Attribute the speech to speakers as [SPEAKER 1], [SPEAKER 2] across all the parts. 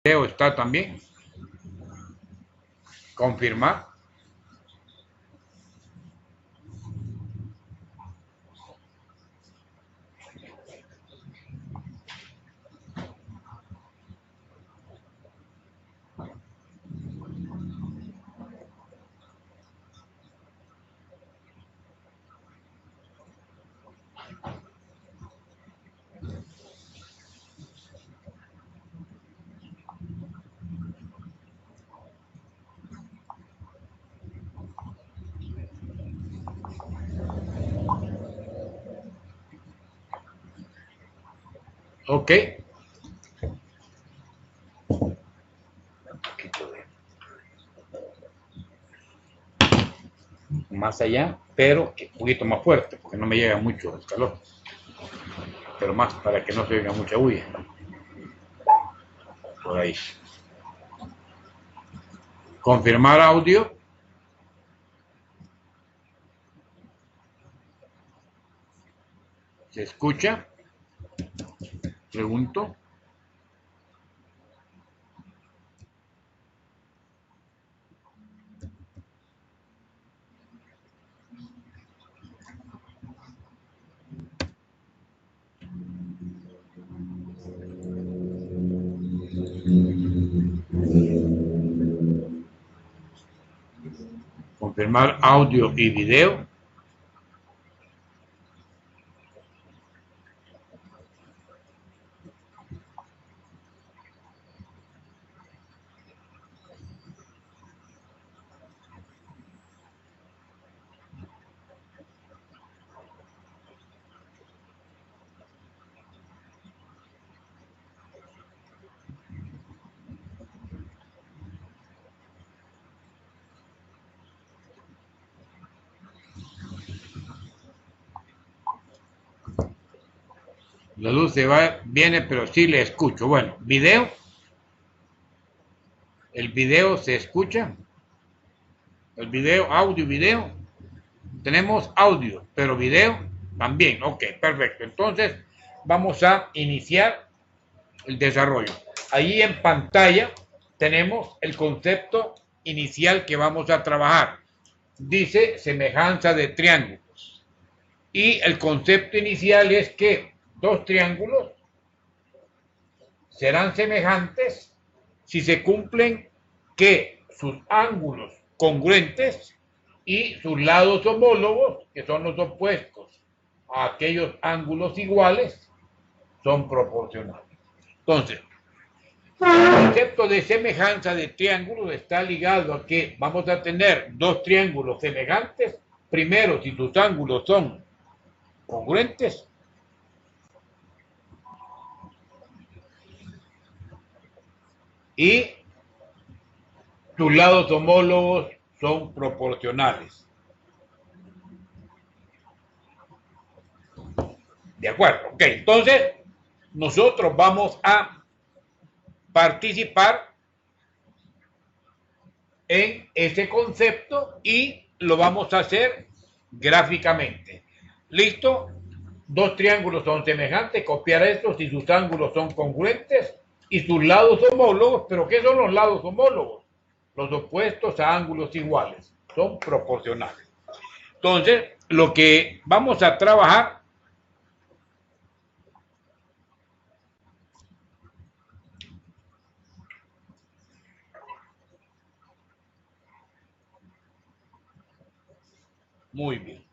[SPEAKER 1] video está también. Confirmar. Ok. Más allá, pero un poquito más fuerte, porque no me llega mucho el calor. Pero más para que no se oiga mucha bulla. Por ahí. Confirmar audio. ¿Se escucha? Pregunto. Confirmar audio y video. La luz se va, viene, pero sí le escucho. Bueno, video. El video se escucha. El video, audio y video. Tenemos audio, pero video también. Ok, perfecto. Entonces vamos a iniciar el desarrollo. Ahí en pantalla tenemos el concepto inicial que vamos a trabajar. Dice semejanza de triángulos. Y el concepto inicial es que dos triángulos serán semejantes si se cumplen que sus ángulos congruentes y sus lados homólogos, que son los opuestos a aquellos ángulos iguales, son proporcionales. Entonces, el concepto de semejanza de triángulos está ligado a que vamos a tener dos triángulos semejantes, primero si sus ángulos son congruentes y sus lados homólogos son proporcionales. ¿De acuerdo? Ok, entonces nosotros vamos a participar en ese concepto y lo vamos a hacer gráficamente. ¿Listo? Dos triángulos son semejantes, copiar estos si sus ángulos son congruentes y sus lados homólogos. ¿Pero qué son los lados homólogos? Los opuestos a ángulos iguales. Son proporcionales. Entonces, lo que vamos a trabajar muy bien.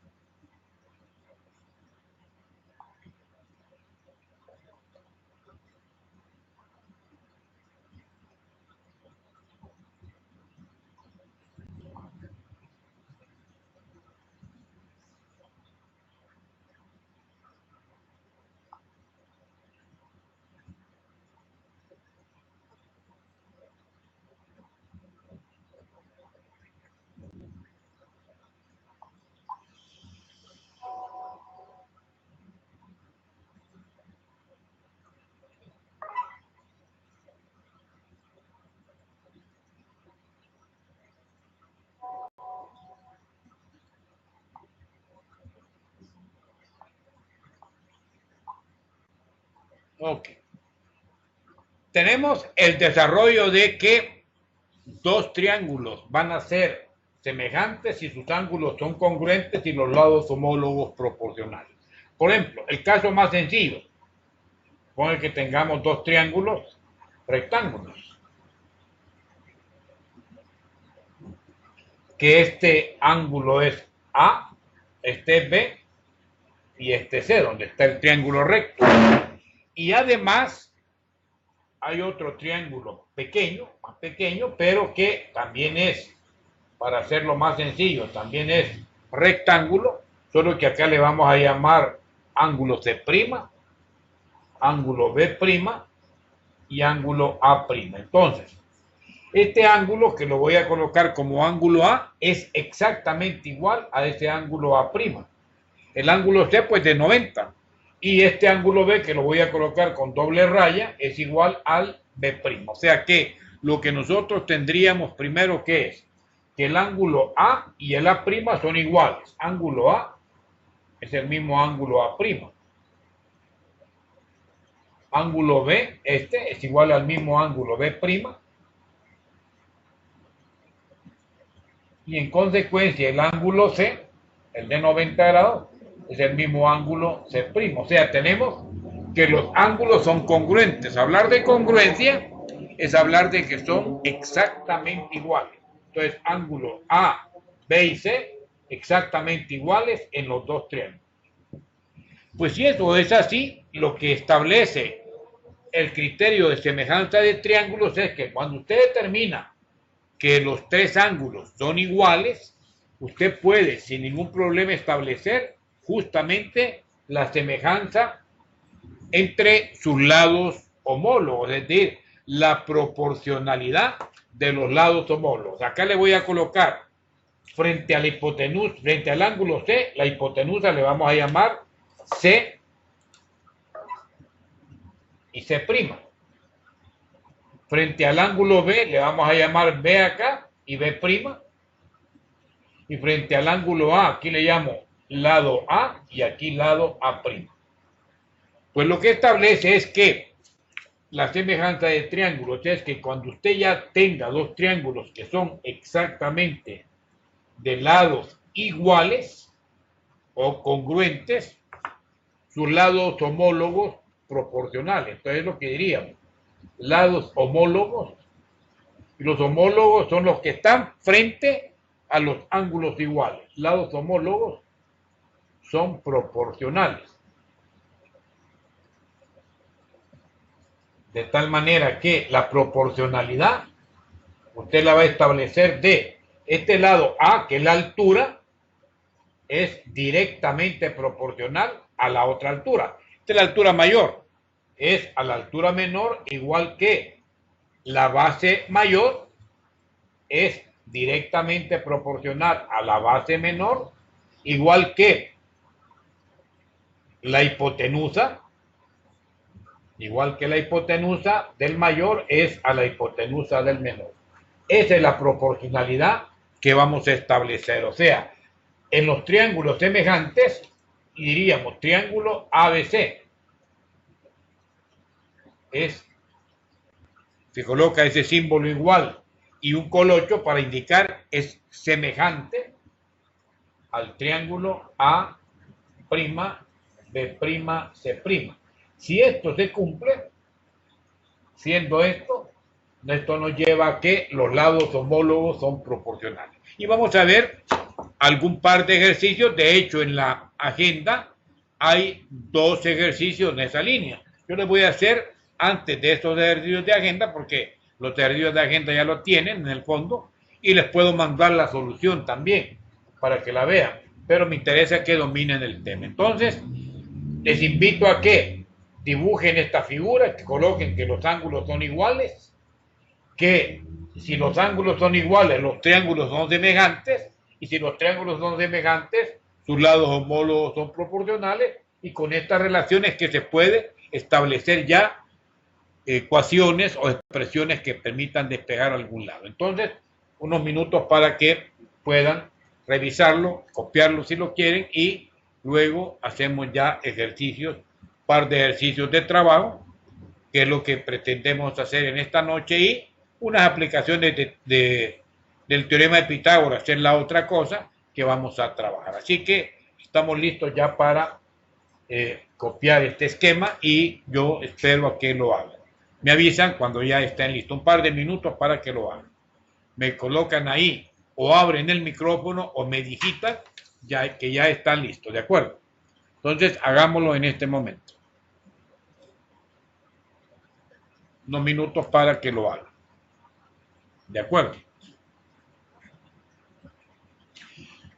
[SPEAKER 1] Ok. tenemos el desarrollo de que dos triángulos van a ser semejantes si sus ángulos son congruentes y los lados homólogos proporcionales. Por ejemplo, el caso más sencillo, con el que tengamos dos triángulos rectángulos, que este ángulo es A, este es B y este es C, donde está el triángulo recto. Y además hay otro triángulo pequeño, más pequeño, pero que también es, para hacerlo más sencillo, también es rectángulo, solo que acá le vamos a llamar ángulo C', ángulo B' y ángulo A'. Entonces, este ángulo que lo voy a colocar como ángulo A es exactamente igual a ese ángulo A'. El ángulo C pues de 90. Y este ángulo B que lo voy a colocar con doble raya es igual al B'. O sea que lo que nosotros tendríamos primero que es que el ángulo A y el A' son iguales. Ángulo A es el mismo ángulo A'. Ángulo B, este es igual al mismo ángulo B'. Y en consecuencia el ángulo C, el de 90 grados, es el mismo ángulo C'. O sea, tenemos que los ángulos son congruentes. Hablar de congruencia es hablar de que son exactamente iguales. Entonces, ángulo A, B y C exactamente iguales en los dos triángulos. Pues si eso es así, lo que establece el criterio de semejanza de triángulos es que cuando usted determina que los tres ángulos son iguales, usted puede sin ningún problema establecer justamente la semejanza entre sus lados homólogos, es decir, la proporcionalidad de los lados homólogos. Acá le voy a colocar frente a la hipotenusa, frente al ángulo C, la hipotenusa le vamos a llamar C y C'. Frente al ángulo B le vamos a llamar B acá y B'. Y frente al ángulo A, aquí le llamo lado A y aquí lado A'. Pues lo que establece es que la semejanza de triángulos es que cuando usted ya tenga dos triángulos que son exactamente de lados iguales o congruentes, sus lados homólogos proporcionales. Entonces es lo que diríamos, lados homólogos, y los homólogos son los que están frente a los ángulos iguales. Lados homólogos son proporcionales. De tal manera que la proporcionalidad usted la va a establecer de este lado A, que es la altura, es directamente proporcional a la otra altura. Esta es la altura mayor, es a la altura menor, igual que la base mayor es directamente proporcional a la base menor, igual que la hipotenusa, del mayor es a la hipotenusa del menor. Esa es la proporcionalidad que vamos a establecer. O sea, en los triángulos semejantes, diríamos triángulo ABC. Se coloca ese símbolo igual y un colocho para indicar es semejante al triángulo A', B', C'. Si esto se cumple, siendo esto nos lleva a que los lados homólogos son proporcionales. Y vamos a ver algún par de ejercicios. De hecho, en la agenda hay dos ejercicios en esa línea. Yo les voy a hacer antes de estos ejercicios de agenda, porque los ejercicios de agenda ya lo tienen en el fondo, y les puedo mandar la solución también para que la vean, pero me interesa que dominen el tema. Entonces, les invito a que dibujen esta figura, que coloquen que los ángulos son iguales, que si los ángulos son iguales, los triángulos son semejantes, y si los triángulos son semejantes, sus lados homólogos son proporcionales, y con estas relaciones que se puede establecer ya ecuaciones o expresiones que permitan despegar algún lado. Entonces, unos minutos para que puedan revisarlo, copiarlo si lo quieren, y luego hacemos ya ejercicios, par de ejercicios de trabajo que es lo que pretendemos hacer en esta noche, y unas aplicaciones del teorema de Pitágoras es la otra cosa que vamos a trabajar. Así que estamos listos ya para copiar este esquema y yo espero a que lo hagan. Me avisan cuando ya estén listos, un par de minutos para que lo hagan. Me colocan ahí o abren el micrófono o me digitan ya, que ya están listos, ¿de acuerdo? Entonces hagámoslo en este momento. Unos minutos para que lo hagan. ¿De acuerdo?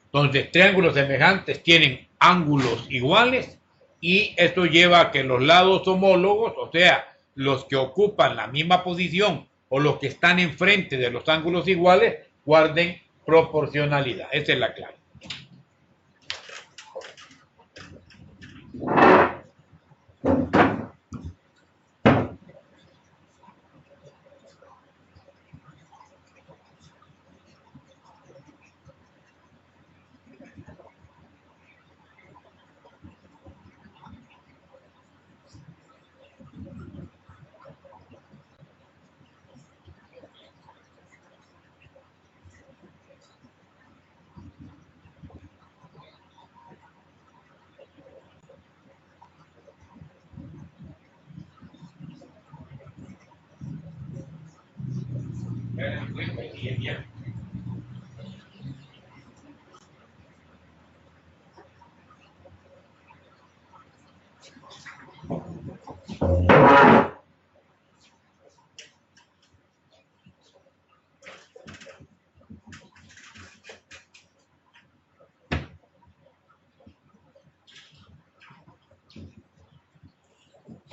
[SPEAKER 1] Entonces, triángulos semejantes tienen ángulos iguales y esto lleva a que los lados homólogos, o sea, los que ocupan la misma posición o los que están enfrente de los ángulos iguales, guarden proporcionalidad. Esa es la clave.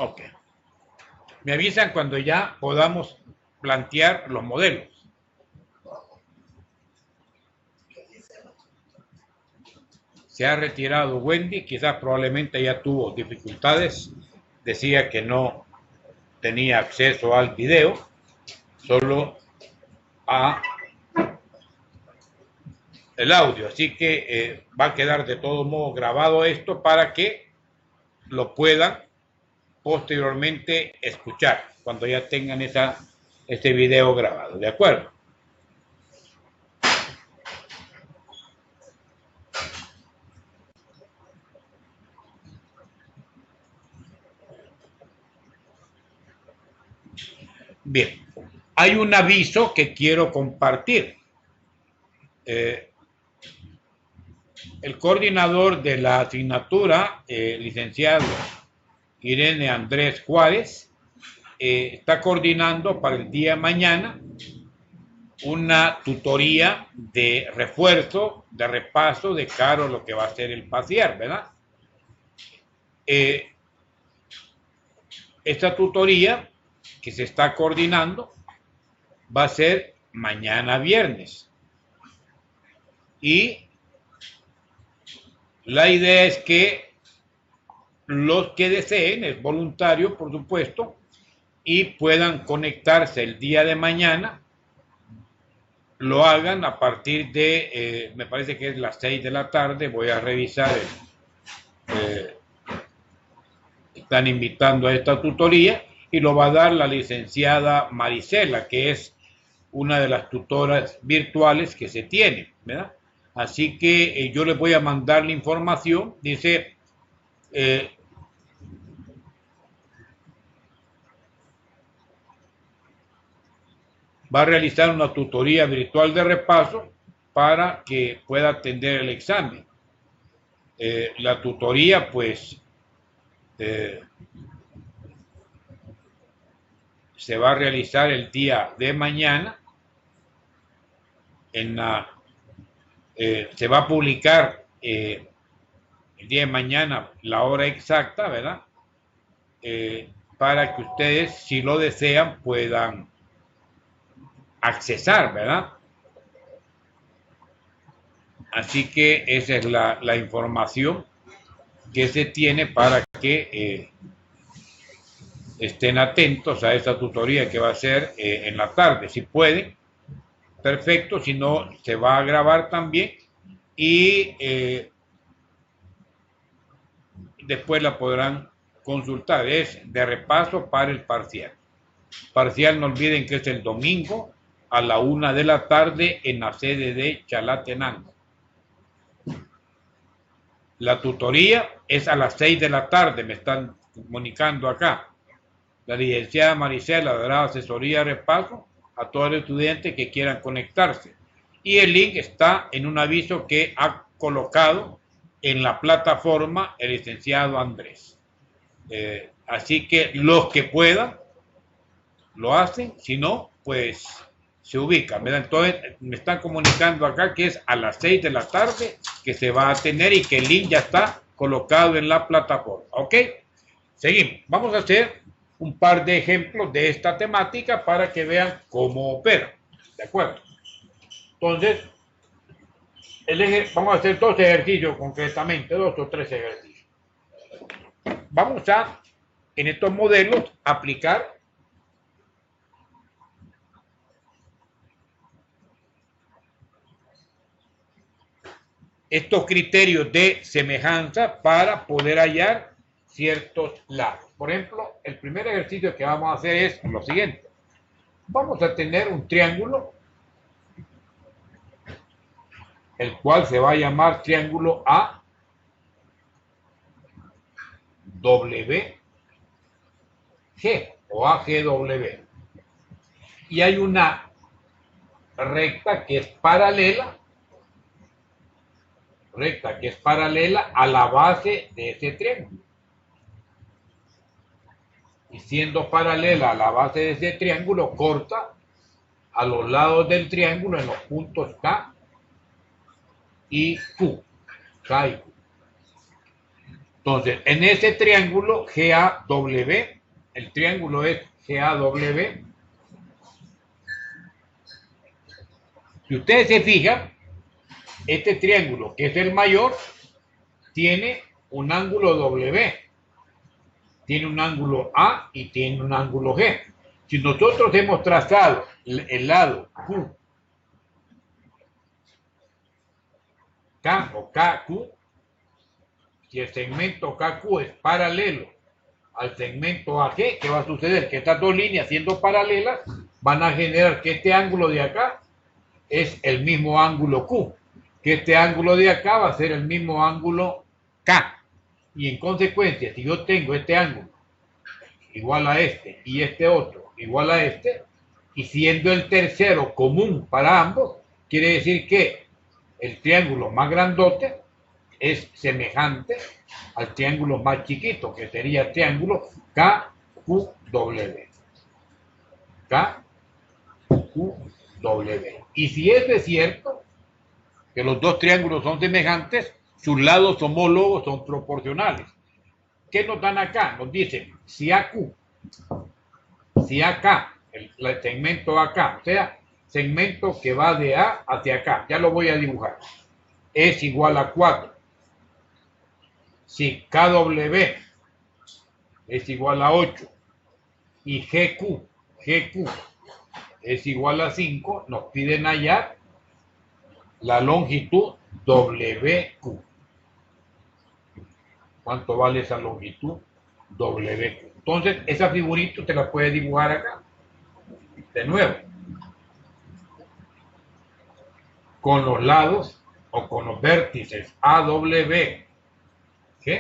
[SPEAKER 1] Ok. Me avisan cuando ya podamos plantear los modelos. Se ha retirado Wendy, quizás probablemente ya tuvo dificultades, decía que no tenía acceso al video, solo a el audio, así que va a quedar de todo modo grabado esto para que lo puedan posteriormente escuchar cuando ya tengan este video grabado, ¿de acuerdo? Bien, hay un aviso que quiero compartir. El coordinador de la asignatura, licenciado Irene Andrés Juárez, está coordinando para el día de mañana una tutoría de refuerzo, de repaso de cara a lo que va a ser el PASIER, ¿verdad? Esta tutoría que se está coordinando va a ser mañana viernes. Y la idea es que los que deseen, es voluntario por supuesto, y puedan conectarse el día de mañana, lo hagan a partir de, me parece que es las 6 de la tarde, voy a revisar, están invitando a esta tutoría y lo va a dar la licenciada Marisela, que es una de las tutoras virtuales que se tiene, ¿verdad? Así que yo les voy a mandar la información, dice, va a realizar una tutoría virtual de repaso para que pueda atender el examen. La tutoría, pues, se va a realizar el día de mañana. Se va a publicar el día de mañana la hora exacta, ¿verdad? Para que ustedes, si lo desean, puedan accesar, ¿verdad? Así que esa es la información que se tiene para que estén atentos a esta tutoría que va a ser en la tarde. Si pueden, perfecto, si no, se va a grabar también y después la podrán consultar, es de repaso para el parcial. Parcial, no olviden que es el domingo a la 1 de la tarde en la sede de Chalatenango. La tutoría es a las 6 de la tarde, me están comunicando acá. La licenciada Maricela dará asesoría de repaso a todos los estudiantes que quieran conectarse. Y el link está en un aviso que ha colocado en la plataforma el licenciado Andrés. Así que los que puedan lo hacen, si no, pues se ubican, ¿verdad? Entonces me están comunicando acá que es a las 6 de la tarde que se va a tener y que el link ya está colocado en la plataforma. ¿Ok? Seguimos. Vamos a hacer un par de ejemplos de esta temática para que vean cómo opera. ¿De acuerdo? Entonces, vamos a hacer 2 ejercicios concretamente, 2 o 3 ejercicios. Vamos a, en estos modelos, aplicar estos criterios de semejanza para poder hallar ciertos lados. Por ejemplo, el primer ejercicio que vamos a hacer es lo siguiente. Vamos a tener un triángulo, el cual se va a llamar triángulo AWG o AGW. Y hay una recta que es paralela a la base de ese triángulo. Y siendo paralela a la base de ese triángulo, corta a los lados del triángulo en los puntos K y Q. K y Q. Entonces, en ese triángulo GAW, el triángulo es GAW. Si ustedes se fijan, este triángulo, que es el mayor, tiene un ángulo W, tiene un ángulo A y tiene un ángulo G. Si nosotros hemos trazado el lado Q, K o KQ, si el segmento KQ es paralelo al segmento AG, ¿qué va a suceder? Que estas dos líneas, siendo paralelas, van a generar que este ángulo de acá es el mismo ángulo Q, que este ángulo de acá va a ser el mismo ángulo K. Y en consecuencia, si yo tengo este ángulo igual a este y este otro igual a este, y siendo el tercero común para ambos, quiere decir que el triángulo más grandote es semejante al triángulo más chiquito, que sería el triángulo KQW. KQW. Y si eso es cierto, que los dos triángulos son semejantes, sus lados homólogos son proporcionales. ¿Qué nos dan acá? Nos dicen si AK, el segmento AK, o sea, segmento que va de A hacia acá, ya lo voy a dibujar, es igual a 4. Si KW es igual a 8 y GQ es igual a 5, nos piden hallar la longitud WQ. ¿Cuánto vale esa longitud WQ? Entonces, esa figurita te la puedes dibujar acá. De nuevo. Con los lados o con los vértices AW, ¿sí?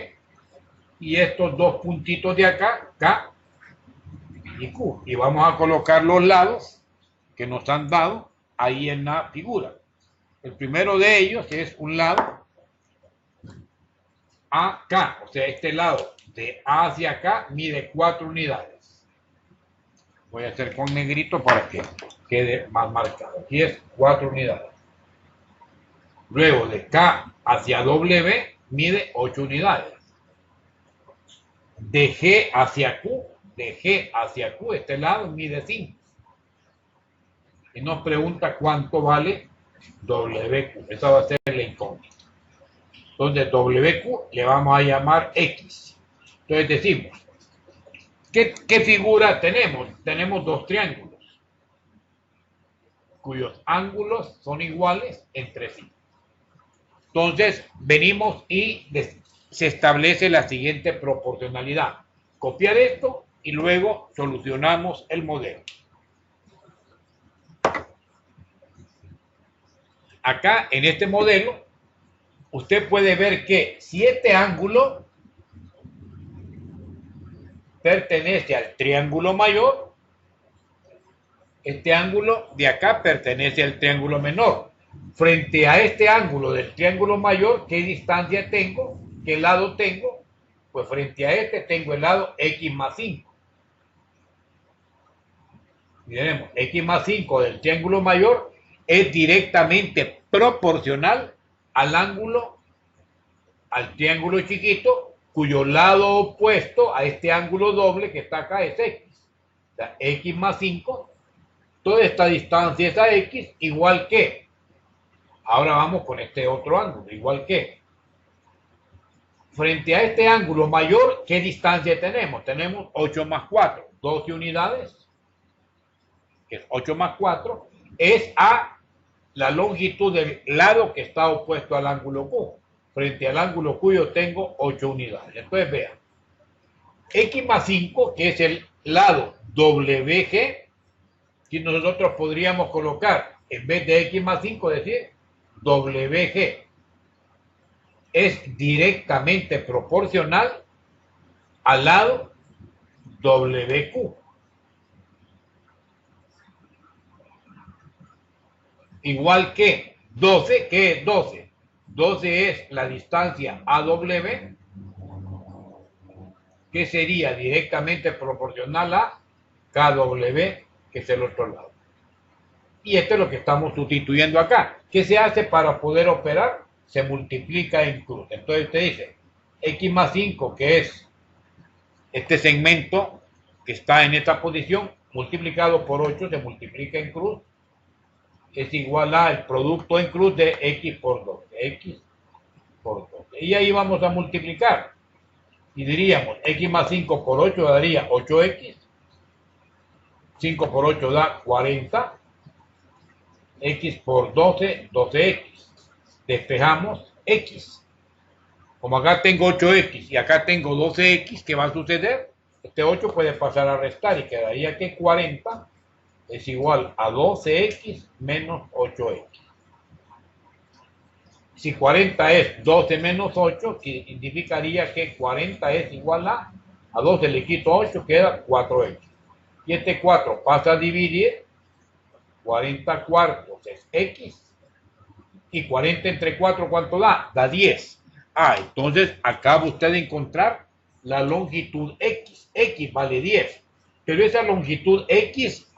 [SPEAKER 1] Y estos dos puntitos de acá, K y Q. Y vamos a colocar los lados que nos han dado ahí en la figura. El primero de ellos es un lado AK, o sea, este lado de A hacia acá mide 4 unidades. Voy a hacer con negrito para que quede más marcado. Aquí es 4 unidades. Luego de K hacia W mide 8 unidades. De G hacia Q, este lado mide 5. Y nos pregunta cuánto vale WQ. Esa va a ser la incógnita. Entonces, WQ le vamos a llamar X. Entonces decimos, ¿qué figura tenemos? Tenemos dos triángulos cuyos ángulos son iguales entre sí. Entonces, venimos y se establece la siguiente proporcionalidad. copiar esto y luego solucionamos el modelo. Acá en este modelo, usted puede ver que si este ángulo pertenece al triángulo mayor, este ángulo de acá pertenece al triángulo menor. Frente a este ángulo del triángulo mayor, ¿qué distancia tengo? ¿Qué lado tengo? Pues frente a este tengo el lado x más 5. Y tenemos x más 5 del triángulo mayor es directamente proporcional al triángulo chiquito, cuyo lado opuesto a este ángulo doble que está acá es x. O sea, x más 5, toda esta distancia es a x, igual que, ahora vamos con este otro ángulo, igual que, frente a este ángulo mayor, ¿qué distancia tenemos? Tenemos 8 más 4, 12 unidades, que es 8 más 4, es a la longitud del lado que está opuesto al ángulo Q. Frente al ángulo Q yo tengo 8 unidades. Entonces vean, x más 5, que es el lado WG, que nosotros podríamos colocar, en vez de x más 5, decir WG, es directamente proporcional al lado WQ. Igual que 12, ¿qué es 12? 12 es la distancia AW, que sería directamente proporcional a KW, que es el otro lado. Y esto es lo que estamos sustituyendo acá. ¿Qué se hace para poder operar? Se multiplica en cruz. Entonces usted dice, x más 5, que es este segmento que está en esta posición, multiplicado por 8, se multiplica en cruz, es igual al producto en cruz de x por 2. X por 2. Y ahí vamos a multiplicar. Y diríamos, x más 5 por 8 daría 8x. 5 por 8 da 40. X por 12, 12x. Despejamos x. Como acá tengo 8x y acá tengo 12x, ¿qué va a suceder? Este 8 puede pasar a restar y quedaría que 40 es igual a 12x menos 8x. Si 40 es 12 menos 8, significaría que 40 es igual a 12 le quito 8, queda 4x. Y este 4 pasa a dividir, 40 cuartos es x, y 40 entre 4, ¿cuánto da? Da 10. Entonces acaba usted de encontrar la longitud x. X vale 10. Pero esa longitud x,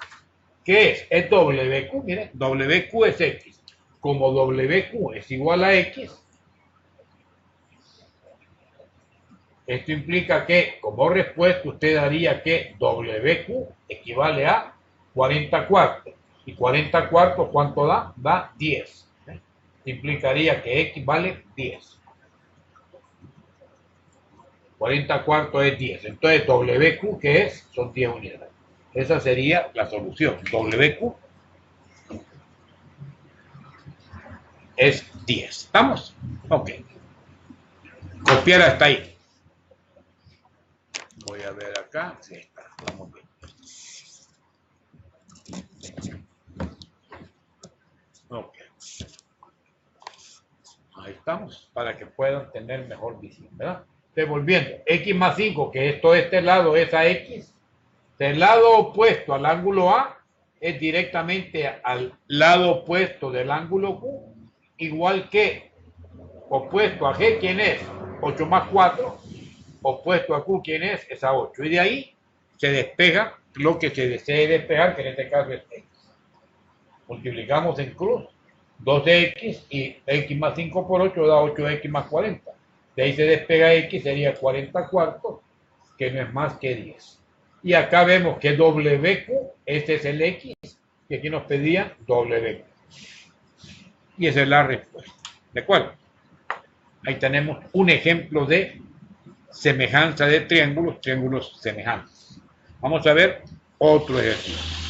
[SPEAKER 1] ¿qué es? Es WQ. Miren, WQ es x. Como WQ es igual a x, esto implica que como respuesta usted daría que WQ equivale a 40 cuartos. ¿Y 40 cuartos cuánto da? Da 10. Implicaría que x vale 10. 40 cuartos es 10. Entonces WQ, ¿qué es? Son 10 unidades. Esa sería la solución. WQ es 10. ¿Estamos? Ok. Copiar hasta ahí. Voy a ver acá. Sí, está. Vamos bien. Ok. Ahí estamos. Para que puedan tener mejor visión, ¿verdad? Devolviendo. X más 5, que esto de este lado es a X. Del lado opuesto al ángulo A es directamente al lado opuesto del ángulo Q, igual que opuesto a G, ¿quién es? 8 más 4, opuesto a Q, ¿quién es? Es a 8. Y de ahí se despeja lo que se desee despejar, que en este caso es X. Multiplicamos en cruz 2x y x más 5 por 8 da 8x más 40. De ahí se despega x, sería 40 cuartos, que no es más que 10. Y acá vemos que WQ, este es el X, que aquí nos pedían WQ. Y esa es la respuesta. ¿De acuerdo? Ahí tenemos un ejemplo de semejanza de triángulos, triángulos semejantes. Vamos a ver otro ejercicio.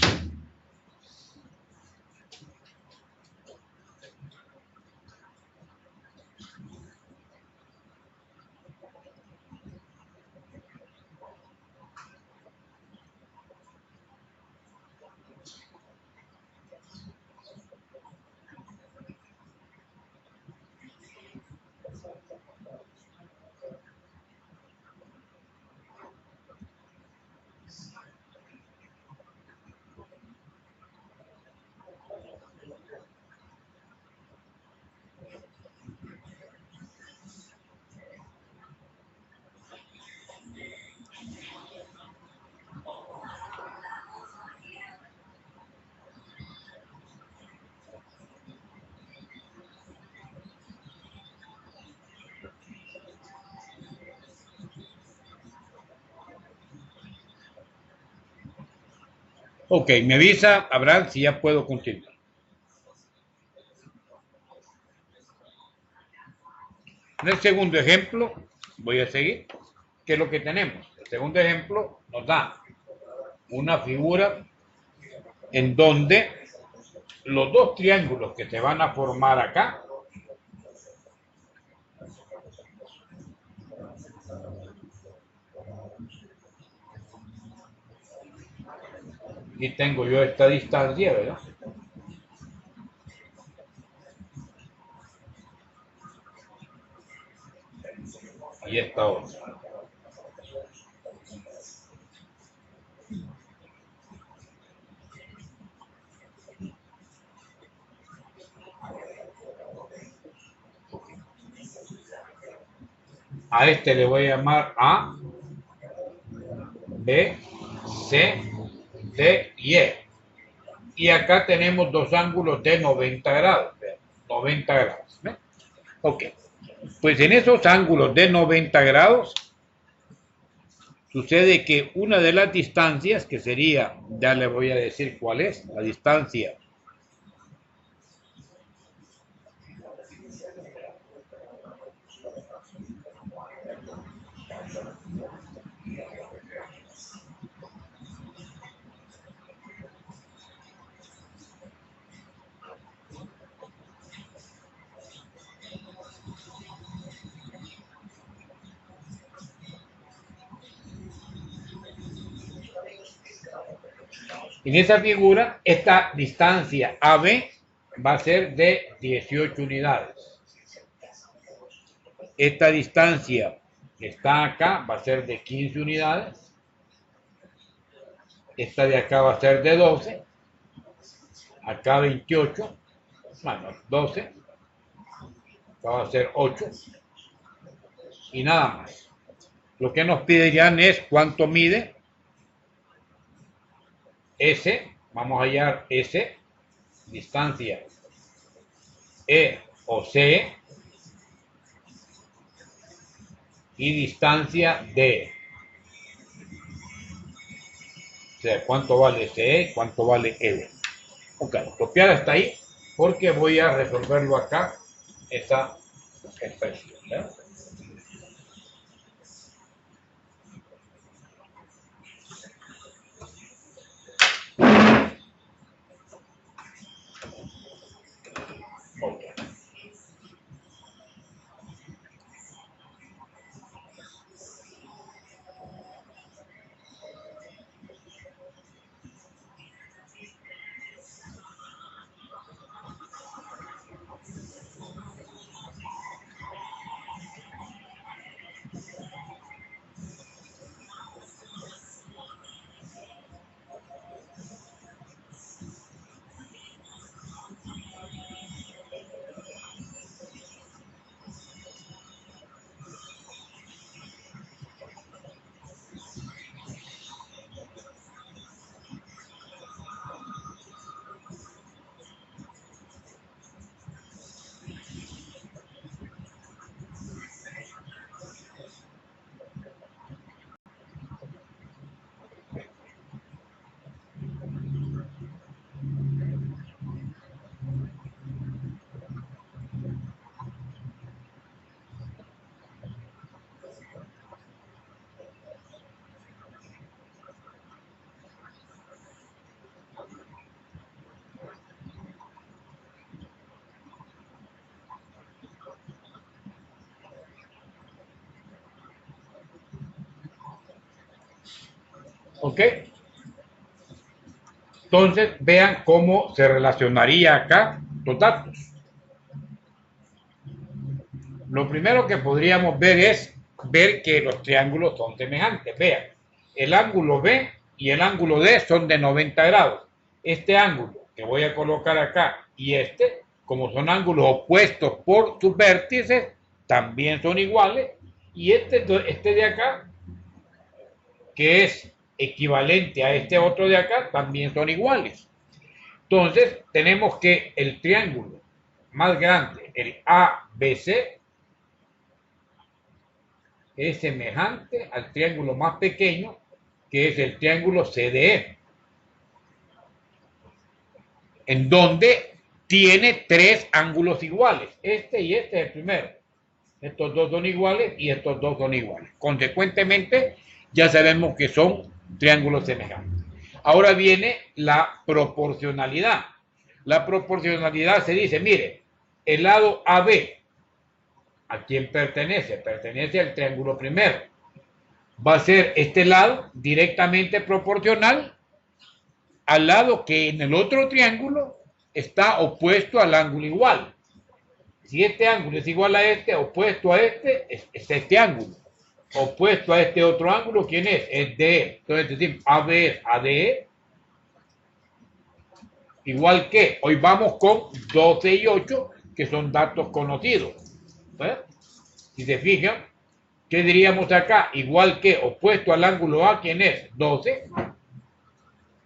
[SPEAKER 1] Ok, me avisa, Abraham, si ya puedo continuar. En el segundo ejemplo, voy a seguir. ¿Qué es lo que tenemos? El segundo ejemplo nos da una figura en donde los dos triángulos que se van a formar acá y tengo yo esta distancia, ¿verdad? Y esta otra. A este le voy a llamar A, B, C, D y E. Y acá tenemos dos ángulos de 90 grados. 90 grados. ¿Ve? Ok. Pues en esos ángulos de 90 grados sucede que una de las distancias, que sería, ya le voy a decir cuál es, la distancia en esa figura, esta distancia AB va a ser de 18 unidades. Esta distancia que está acá va a ser de 15 unidades. Esta de acá va a ser de 12. Acá 28. Bueno, 12. Acá va a ser 8. Y nada más. Lo que nos piden es cuánto mide S. Vamos a hallar S. Distancia E o C. Y distancia D. O sea, cuánto vale CE, cuánto vale ED. Ok, copiar hasta ahí porque voy a resolverlo acá, esa expresión. ¿Eh? Okay. Ok. Entonces, vean cómo se relacionaría acá los datos. Lo primero que podríamos ver es ver que los triángulos son semejantes. Vean, el ángulo B y el ángulo D son de 90 grados. Este ángulo que voy a colocar acá y este, como son ángulos opuestos por sus vértices, también son iguales. Y este de acá, que es equivalente a este otro de acá, también son iguales. Entonces, tenemos que el triángulo más grande, el ABC, es semejante al triángulo más pequeño, que es el triángulo CDE. en donde tiene tres ángulos iguales. Este y este es el primero. Estos dos son iguales y estos dos son iguales. Consecuentemente, ya sabemos que son triángulos semejantes. Ahora viene la proporcionalidad. La proporcionalidad se dice, mire, el lado AB, ¿a quién pertenece? Pertenece al triángulo primero. Va a ser este lado directamente proporcional al lado que en el otro triángulo está opuesto al ángulo igual. Si este ángulo es igual a este, opuesto a este, es este ángulo. Opuesto a este otro ángulo, ¿quién es? Es DE. Entonces decimos AB es ADE. Igual que, hoy vamos con 12 y 8, que son datos conocidos. ¿Eh? Si se fijan, ¿qué diríamos acá? Igual que opuesto al ángulo A, ¿quién es? 12,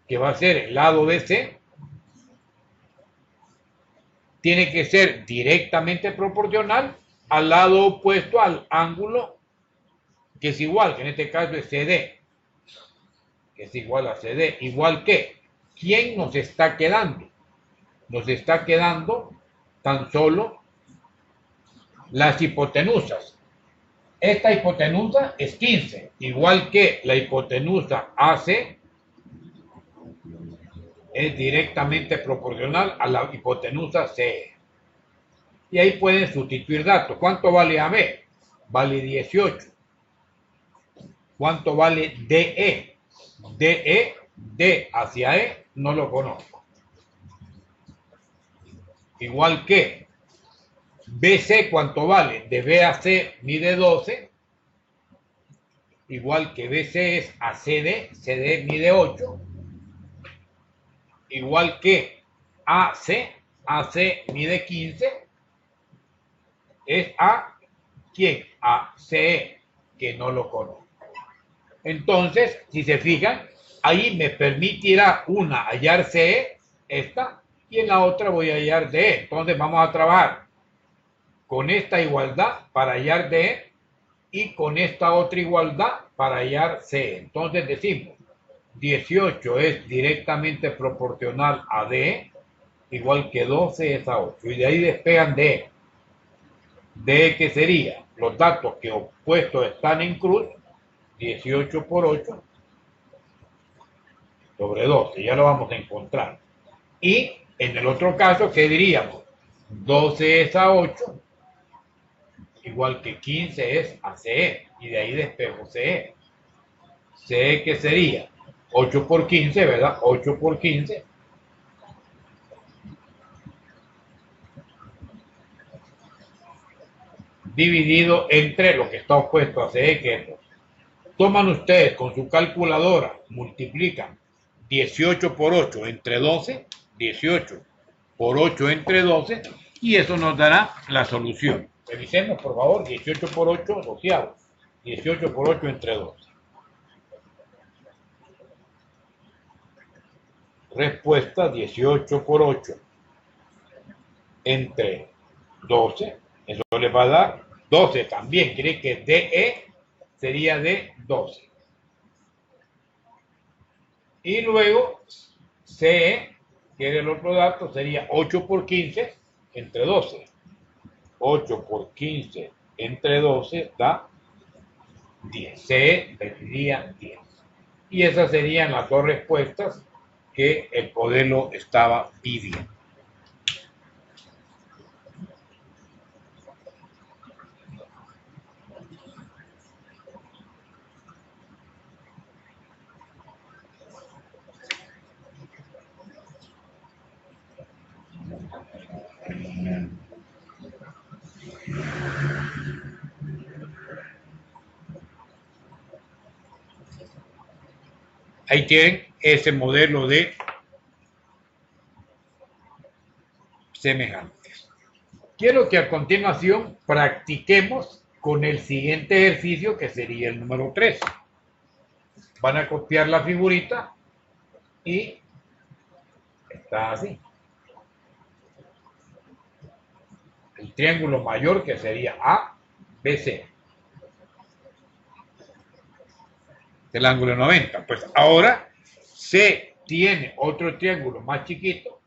[SPEAKER 1] que va a ser el lado BC. Tiene que ser directamente proporcional al lado opuesto al ángulo que es igual, que en este caso es CD, que es igual a CD. Igual que, ¿quién nos está quedando? Nos está quedando tan solo las hipotenusas. Esta hipotenusa es 15, igual que la hipotenusa AC es directamente proporcional a la hipotenusa CE. Y ahí pueden sustituir datos. ¿Cuánto vale AB? Vale 18. ¿Cuánto vale DE? DE, D hacia E, no lo conozco. Igual que BC, ¿cuánto vale? De B a C mide 12. Igual que BC es a CD, CD mide 8. Igual que AC, AC mide 15. Es a ¿quién? A CE, que no lo conozco. Entonces, si se fijan, ahí me permitirá una hallar CE, esta, y en la otra voy a hallar DE. Entonces vamos a trabajar con esta igualdad para hallar DE y con esta otra igualdad para hallar CE. Entonces decimos, 18 es directamente proporcional a DE, igual que 12 es a 8. Y de ahí despegan DE. DE, ¿qué sería? Los datos que opuestos están en cruz, 18 por 8 sobre 12, ya lo vamos a encontrar. Y en el otro caso, ¿qué diríamos? 12 es a 8, igual que 15 es a CE, y de ahí despejo CE. CE, ¿qué sería? 8 por 15, ¿verdad? 8 por 15. Dividido entre lo que está opuesto a CE, que es 2. Toman ustedes con su calculadora, multiplican 18 por 8 entre 12, 18 por 8 entre 12, y eso nos dará la solución. Revisemos, por favor, 18 por 8, doceavos. 18 por 8 entre 12. Respuesta 18 por 8 entre 12. Eso les va a dar 12 también. Quiere que DE sería de 12. Y luego CE, que era el otro dato, sería 8 por 15 entre 12. 8 por 15 entre 12 da 10. CE vendría 10. Y esas serían las dos respuestas que el modelo estaba pidiendo. Ahí tienen ese modelo de semejantes. Quiero que a continuación practiquemos con el siguiente ejercicio, que sería el número 3. Van a copiar la figurita y está así. El triángulo mayor, que sería ABC. El ángulo de 90. Pues ahora se tiene otro triángulo más chiquito,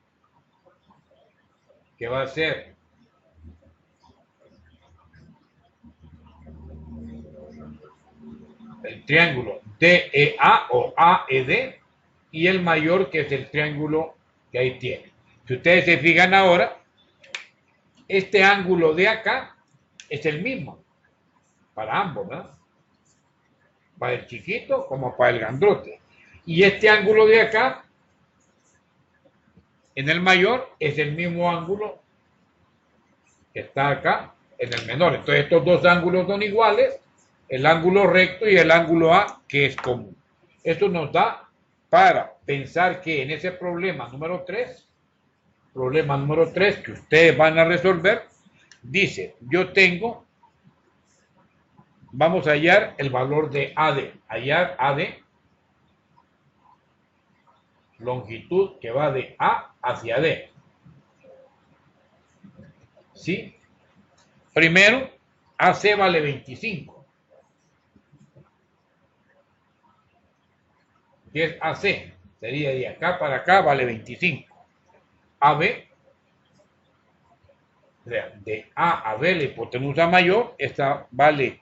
[SPEAKER 1] que va a ser el triángulo DEA o AED, y el mayor, que es el triángulo que ahí tiene. Si ustedes se fijan ahora, este ángulo de acá es el mismo para ambos, ¿verdad? Para el chiquito como para el grandote. Y este ángulo de acá, en el mayor, es el mismo ángulo que está acá en el menor. Entonces estos dos ángulos son iguales, el ángulo recto y el ángulo A, que es común. Esto nos da para pensar que en ese problema número 3 que ustedes van a resolver, dice, yo tengo, vamos a hallar el valor de AD, hallar AD, longitud que va de A hacia D. ¿Sí? Primero, AC vale 25. ¿Qué es AC? Sería de acá para acá, vale 25. AB, o sea, de A a B, la hipotenusa mayor, esta vale,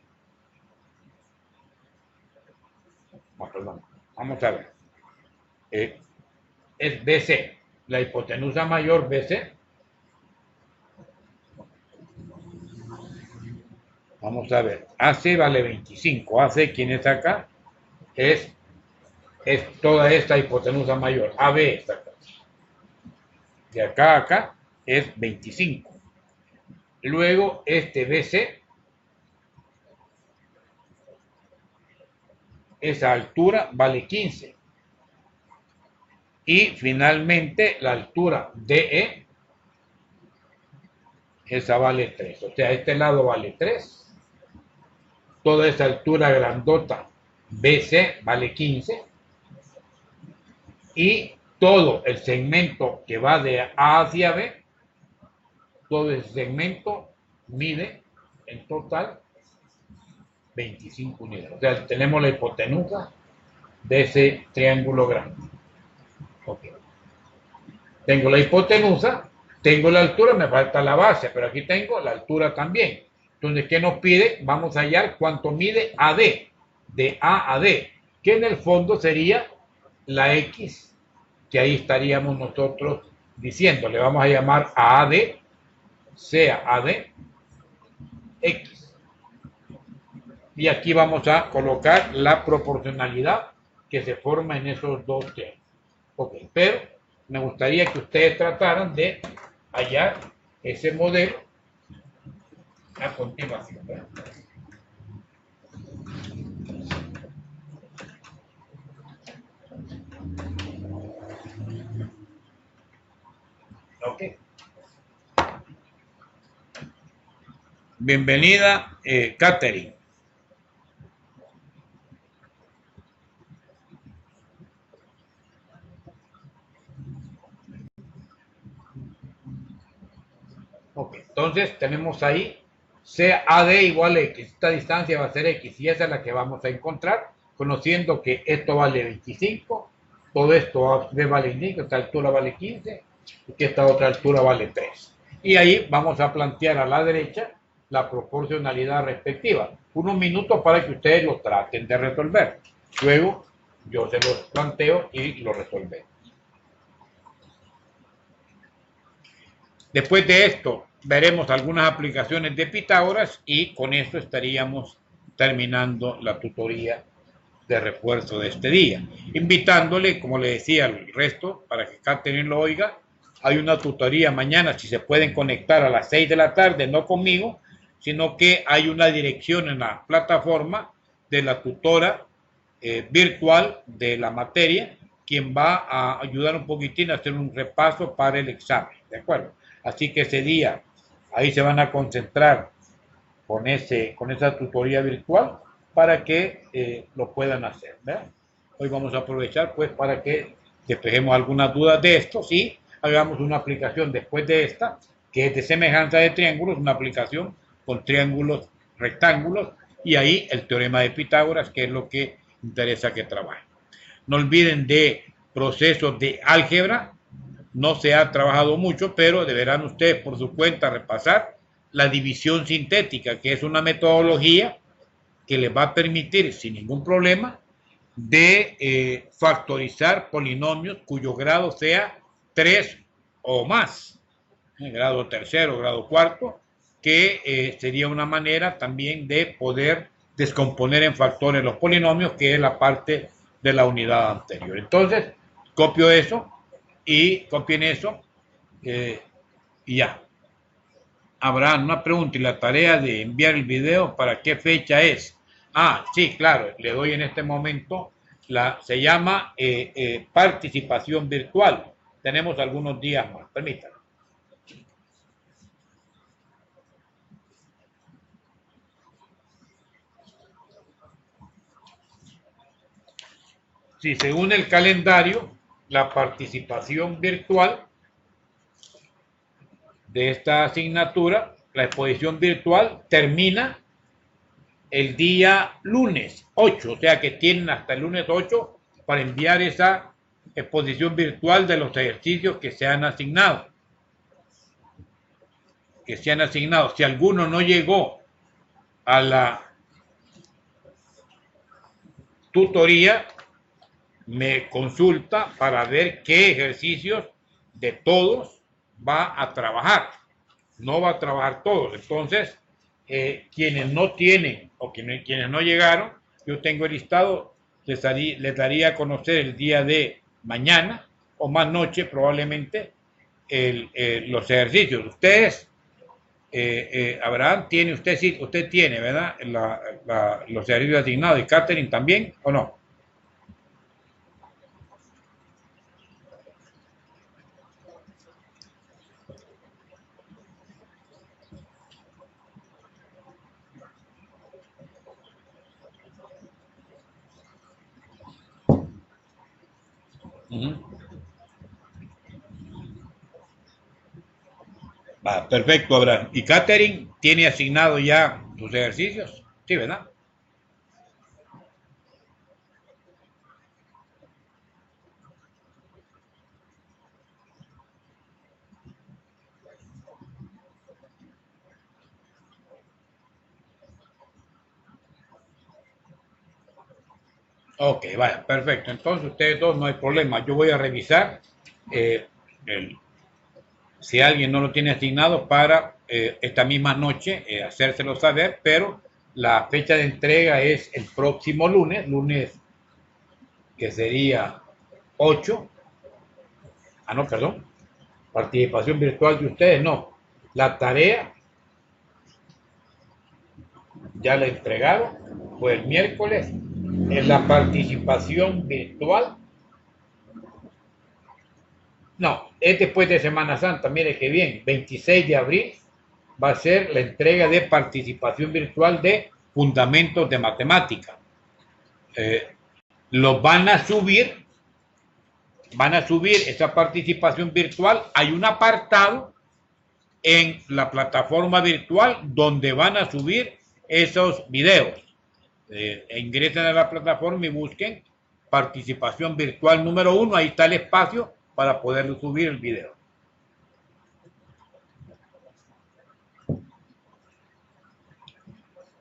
[SPEAKER 1] perdón, vamos a ver, es BC, la hipotenusa mayor BC. Vamos a ver, AC vale 25, AC, ¿quién es acá? Es toda esta hipotenusa mayor, AB está acá. De acá a acá es 25. Luego este BC, esa altura vale 15. Y finalmente la altura DE, esa vale 3. O sea, este lado vale 3. Toda esa altura grandota BC vale 15. Y todo el segmento que va de A hacia B, todo ese segmento mide en total 25 unidades. O sea, tenemos la hipotenusa de ese triángulo grande. Okay. Tengo la hipotenusa, tengo la altura, me falta la base, pero aquí tengo la altura también. Entonces, ¿qué nos pide? Vamos a hallar cuánto mide AD, de A a D, que en el fondo sería la X, que ahí estaríamos nosotros diciendo, le vamos a llamar a AD, sea AD, X. Y aquí vamos a colocar la proporcionalidad que se forma en esos dos triángulos. Ok, pero me gustaría que ustedes trataran de hallar ese modelo a continuación. ¿Verdad? Ok. Bienvenida, Catherine. Ok, entonces tenemos ahí CAD igual a X. Esta distancia va a ser X y esa es la que vamos a encontrar, conociendo que esto vale 25, todo esto vale 5, esta altura vale 15 y que esta otra altura vale 3. Y ahí vamos a plantear a la derecha la proporcionalidad respectiva. Unos minutos para que ustedes lo traten de resolver. Luego yo se los planteo y lo resolvemos. Después de esto, veremos algunas aplicaciones de Pitágoras y con eso estaríamos terminando la tutoría de refuerzo de este día. Invitándole, como le decía al resto, para que Catherine lo oiga, hay una tutoría mañana, si se pueden conectar a las 6 de la tarde, no conmigo, sino que hay una dirección en la plataforma de la tutora virtual de la materia, quien va a ayudar un poquitín a hacer un repaso para el examen, ¿de acuerdo? Así que ese día ahí se van a concentrar con esa tutoría virtual para que lo puedan hacer, ¿verdad? Hoy vamos a aprovechar pues para que despejemos algunas dudas de esto y hagamos una aplicación después de esta, que es de semejanza de triángulos, una aplicación con triángulos, rectángulos, y ahí el teorema de Pitágoras, que es lo que interesa que trabajen. No olviden de procesos de álgebra, no se ha trabajado mucho, pero deberán ustedes por su cuenta repasar la división sintética, que es una metodología que les va a permitir sin ningún problema de factorizar polinomios cuyo grado sea 3 o más, grado tercero, grado cuarto, que sería una manera también de poder descomponer en factores los polinomios, que es la parte de la unidad anterior. Entonces, copio eso y copien eso y ya. Habrá una pregunta y la tarea de enviar el video, ¿para qué fecha es? Ah, sí, claro, le doy en este momento, se llama participación virtual. Tenemos algunos días más, permítanme. Sí, según el calendario, la participación virtual de esta asignatura, la exposición virtual, termina el día lunes 8, o sea que tienen hasta el lunes 8 para enviar esa exposición virtual de los ejercicios que se han asignado. Si alguno no llegó a la tutoría, me consulta para ver qué ejercicios de todos va a trabajar. No va a trabajar todos. Entonces, quienes no tienen o quienes no llegaron, yo tengo el listado, les daría a conocer el día de mañana o más noche probablemente los ejercicios. Ustedes, Abraham, usted tiene, ¿verdad? Los ejercicios asignados, y Catherine también, ¿o no? Va, perfecto, Abraham. ¿Y Catherine tiene asignado ya tus ejercicios? Sí, ¿verdad? Ok, vaya, perfecto. Entonces ustedes dos no hay problema. Yo voy a revisar eh, si alguien no lo tiene asignado para esta misma noche hacérselo saber, pero la fecha de entrega es el próximo lunes que sería 8. Ah, no, perdón. Participación virtual de ustedes, no. La tarea ya la entregaron, fue el miércoles. En la participación virtual, no, es después de Semana Santa, mire qué bien, 26 de abril va a ser la entrega de participación virtual de fundamentos de matemática. Eh, los van a subir esa participación virtual. Hay un apartado en la plataforma virtual donde van a subir esos videos. Ingresen a la plataforma y busquen participación virtual número 1, ahí está el espacio para poder subir el video.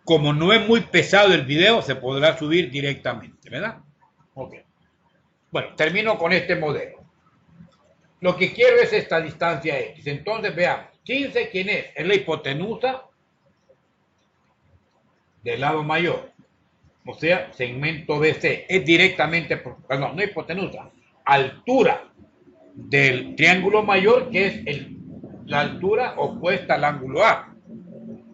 [SPEAKER 1] Como no es muy pesado el video, se podrá subir directamente, ¿verdad? Ok. Bueno, termino con este modelo. Lo que quiero es esta distancia X. Entonces veamos, 15, ¿quién es? Es la hipotenusa del lado mayor. O sea, segmento BC. Es directamente, perdón, no hipotenusa, altura del triángulo mayor, que es la altura opuesta al ángulo A.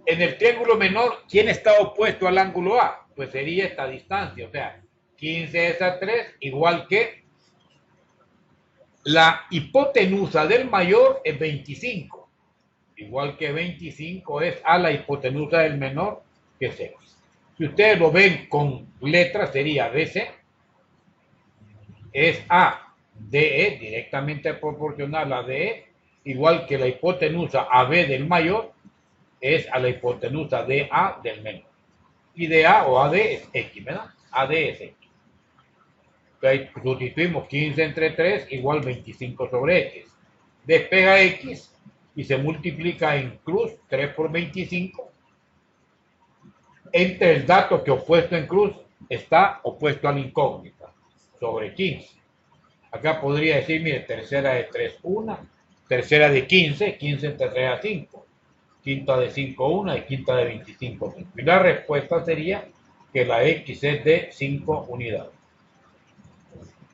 [SPEAKER 1] En el triángulo menor, ¿quién está opuesto al ángulo A? Pues sería esta distancia, o sea, 15 es a 3, igual que la hipotenusa del mayor es 25, igual que 25 es a la hipotenusa del menor, que es X. Si ustedes lo ven con letras, sería BC, es a DE, directamente proporcional a DE, igual que la hipotenusa AB del mayor es a la hipotenusa DA del menor. Y DA o AD es X, ¿verdad? AD es X. Entonces sustituimos 15 entre 3 igual 25 sobre X. despega x y se multiplica en cruz 3 por 25 entre el dato que opuesto en cruz está opuesto a la incógnita, sobre 15. Acá podría decir, mire, tercera de 3, 1, tercera de 15, 15 entre 3 a 5, quinta de 5, 1 y quinta de 25, 5. Y la respuesta sería que la x es de 5 unidades.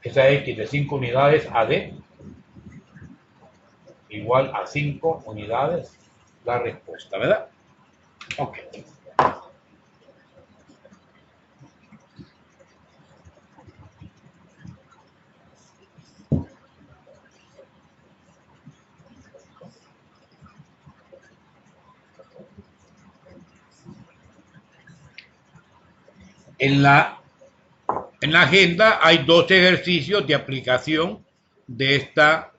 [SPEAKER 1] Esa x de 5 unidades AD igual a 5 unidades la respuesta, ¿verdad? Ok. En la agenda hay 2 ejercicios de aplicación de esta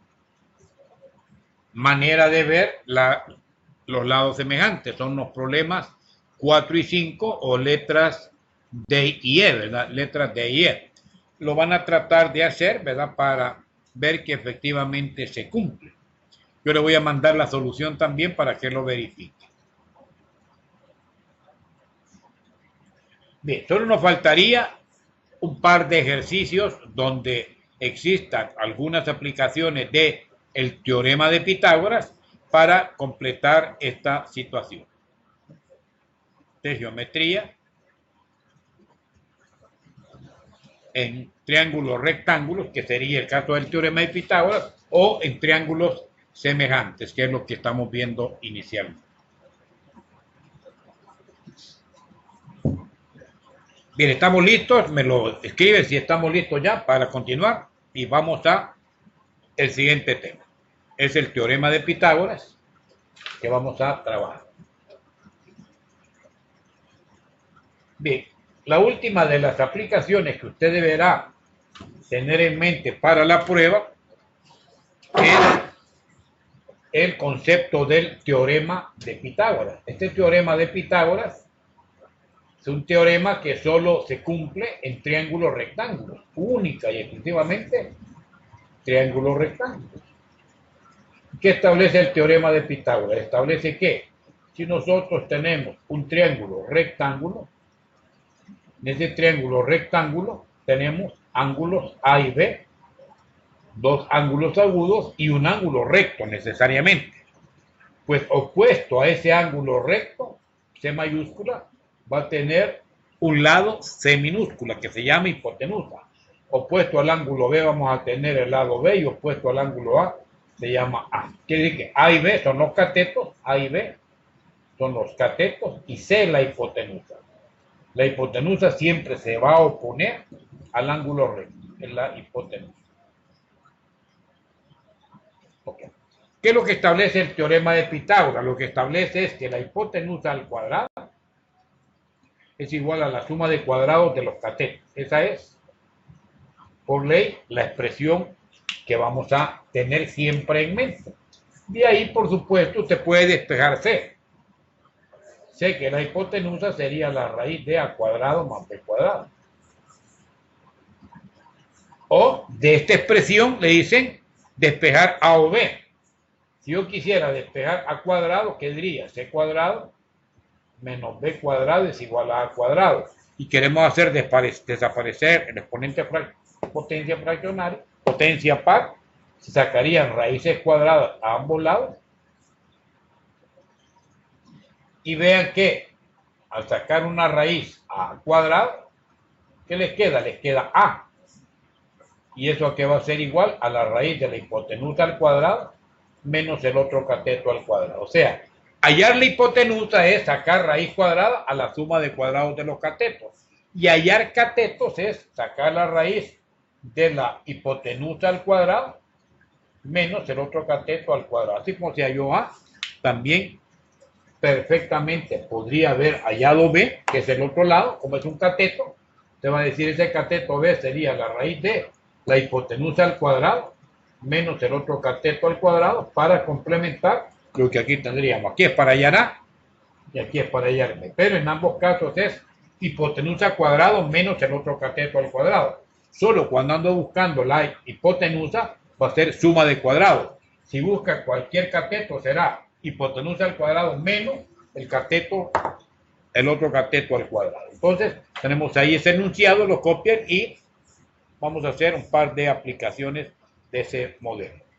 [SPEAKER 1] manera de ver los lados semejantes. Son los problemas 4 y 5 o letras D y E, ¿verdad? Letras D y E. Lo van a tratar de hacer, ¿verdad? Para ver que efectivamente se cumple. Yo le voy a mandar la solución también para que lo verifique. Bien, solo nos faltaría un par de ejercicios donde existan algunas aplicaciones de el teorema de Pitágoras para completar esta situación. De geometría en triángulos rectángulos, que sería el caso del teorema de Pitágoras, o en triángulos semejantes, que es lo que estamos viendo inicialmente. Bien, ¿estamos listos? Me lo escriben si estamos listos ya para continuar y vamos a el siguiente tema. Es el teorema de Pitágoras que vamos a trabajar. Bien, la última de las aplicaciones que usted deberá tener en mente para la prueba es el concepto del teorema de Pitágoras. Este teorema de Pitágoras es un teorema que solo se cumple en triángulos rectángulos, única y exclusivamente triángulos rectángulos. ¿Qué establece el teorema de Pitágoras? Establece que si nosotros tenemos un triángulo rectángulo, en ese triángulo rectángulo tenemos ángulos A y B, 2 ángulos agudos y un ángulo recto necesariamente. Pues opuesto a ese ángulo recto, C mayúscula, va a tener un lado C minúscula que se llama hipotenusa. Opuesto al ángulo B vamos a tener el lado B y opuesto al ángulo A se llama A. Quiere decir que A y B son los catetos, A y B son los catetos y C la hipotenusa. La hipotenusa siempre se va a oponer al ángulo recto, en la hipotenusa. Okay. ¿Qué es lo que establece el teorema de Pitágoras? Lo que establece es que la hipotenusa al cuadrado es igual a la suma de cuadrados de los catetos. Esa es, por ley, la expresión que vamos a tener siempre en mente. De ahí, por supuesto, usted puede despejar C. Sé que la hipotenusa sería la raíz de A cuadrado más B cuadrado. O de esta expresión le dicen despejar A o B. Si yo quisiera despejar A cuadrado, ¿qué diría? C cuadrado menos B cuadrado es igual a A cuadrado. Y queremos hacer desaparecer el exponente potencia fraccionaria, potencia par, se sacarían raíces cuadradas a ambos lados. Y vean que al sacar una raíz a cuadrado, ¿qué les queda? Les queda A. Y eso que va a ser igual a la raíz de la hipotenusa al cuadrado menos el otro cateto al cuadrado. O sea, hallar la hipotenusa es sacar raíz cuadrada a la suma de cuadrados de los catetos. Y hallar catetos es sacar la raíz de la hipotenusa al cuadrado menos el otro cateto al cuadrado. Así como si halló A, también perfectamente podría haber hallado B, que es el otro lado, como es un cateto. Te va a decir ese cateto B sería la raíz de la hipotenusa al cuadrado menos el otro cateto al cuadrado para complementar lo que aquí tendríamos. Aquí es para hallar A y aquí es para hallar B. Pero en ambos casos es hipotenusa al cuadrado menos el otro cateto al cuadrado. Solo cuando ando buscando la hipotenusa va a ser suma de cuadrados. Si busca cualquier cateto, será hipotenusa al cuadrado menos el cateto, el otro cateto al cuadrado. Entonces, tenemos ahí ese enunciado, lo copian y vamos a hacer un par de aplicaciones de ese modelo.